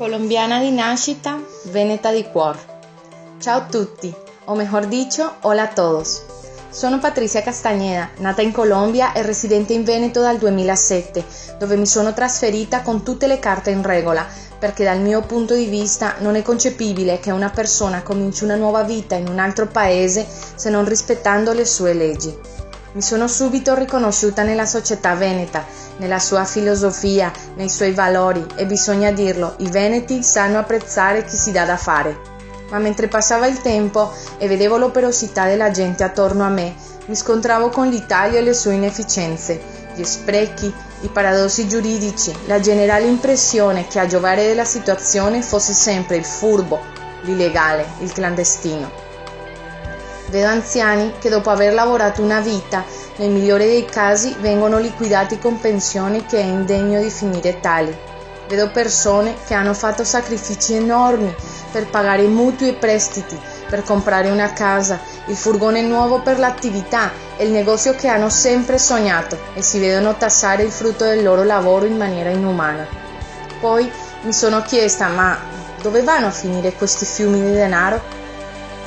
Colombiana di nascita, veneta di cuore. Ciao a tutti, o mejor dicho, hola a todos. Sono Patricia Castañeda, nata in Colombia e residente in Veneto dal 2007, dove mi sono trasferita con tutte le carte in regola, perché dal mio punto di vista non è concepibile che una persona cominci una nuova vita in un altro paese se non rispettando le sue leggi. Mi sono subito riconosciuta nella società veneta, nella sua filosofia, nei suoi valori e bisogna dirlo, i veneti sanno apprezzare chi si dà da fare. Ma mentre passava il tempo e vedevo l'operosità della gente attorno a me, mi scontravo con l'Italia e le sue inefficienze, gli sprechi, i paradossi giuridici, la generale impressione che a giovare della situazione fosse sempre il furbo, l'illegale, il clandestino. Vedo anziani che dopo aver lavorato una vita, nel migliore dei casi, vengono liquidati con pensioni che è indegno di finire tali. Vedo persone che hanno fatto sacrifici enormi per pagare mutui e prestiti, per comprare una casa, il furgone nuovo per l'attività e il negozio che hanno sempre sognato e si vedono tassare il frutto del loro lavoro in maniera inumana. Poi mi sono chiesta, ma dove vanno a finire questi fiumi di denaro?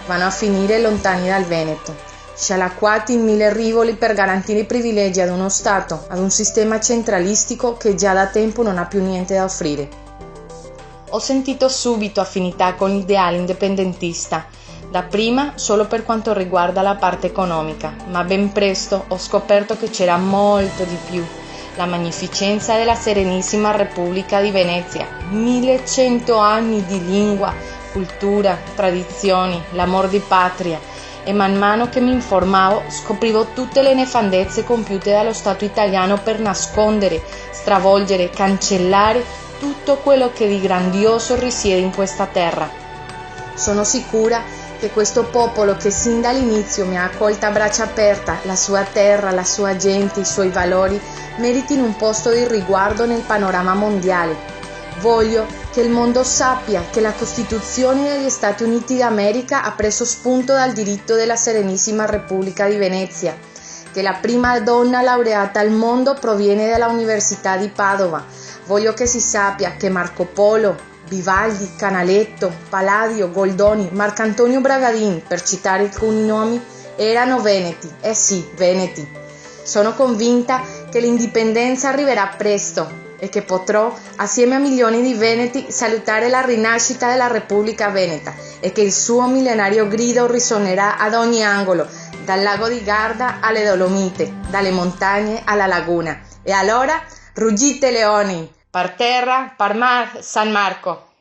Vanno a finire lontani dal Veneto, scialacquati in mille rivoli per garantire i privilegi ad uno Stato, ad un sistema centralistico che già da tempo non ha più niente da offrire. Ho sentito subito affinità con l'ideale indipendentista, dapprima solo per quanto riguarda la parte economica, ma ben presto ho scoperto che c'era molto di più. La magnificenza della Serenissima Repubblica di Venezia, 1100 anni di lingua, cultura, tradizioni, l'amor di patria e man mano che mi informavo scoprivo tutte le nefandezze compiute dallo Stato italiano per nascondere, stravolgere, cancellare tutto quello che di grandioso risiede in questa terra. Sono sicura che questo popolo che sin dall'inizio mi ha accolta a braccia aperte, la sua terra, la sua gente, i suoi valori, meritino un posto di riguardo nel panorama mondiale. Voglio che il mondo sappia che la Costituzione degli Stati Uniti d'America ha preso spunto dal diritto della Serenissima Repubblica di Venezia, che la prima donna laureata al mondo proviene dalla Università di Padova. Voglio che si sappia che Marco Polo, Vivaldi, Canaletto, Palladio, Goldoni, Marcantonio Bragadin, per citare alcuni nomi, erano veneti, sì, veneti. Sono convinta che l'indipendenza arriverà presto e che potrò, assieme a milioni di veneti, salutare la rinascita della Repubblica Veneta e che il suo millenario grido risuonerà ad ogni angolo, dal lago di Garda alle Dolomite, dalle montagne alla laguna. E allora, ruggite leoni, par terra, par mar, San Marco!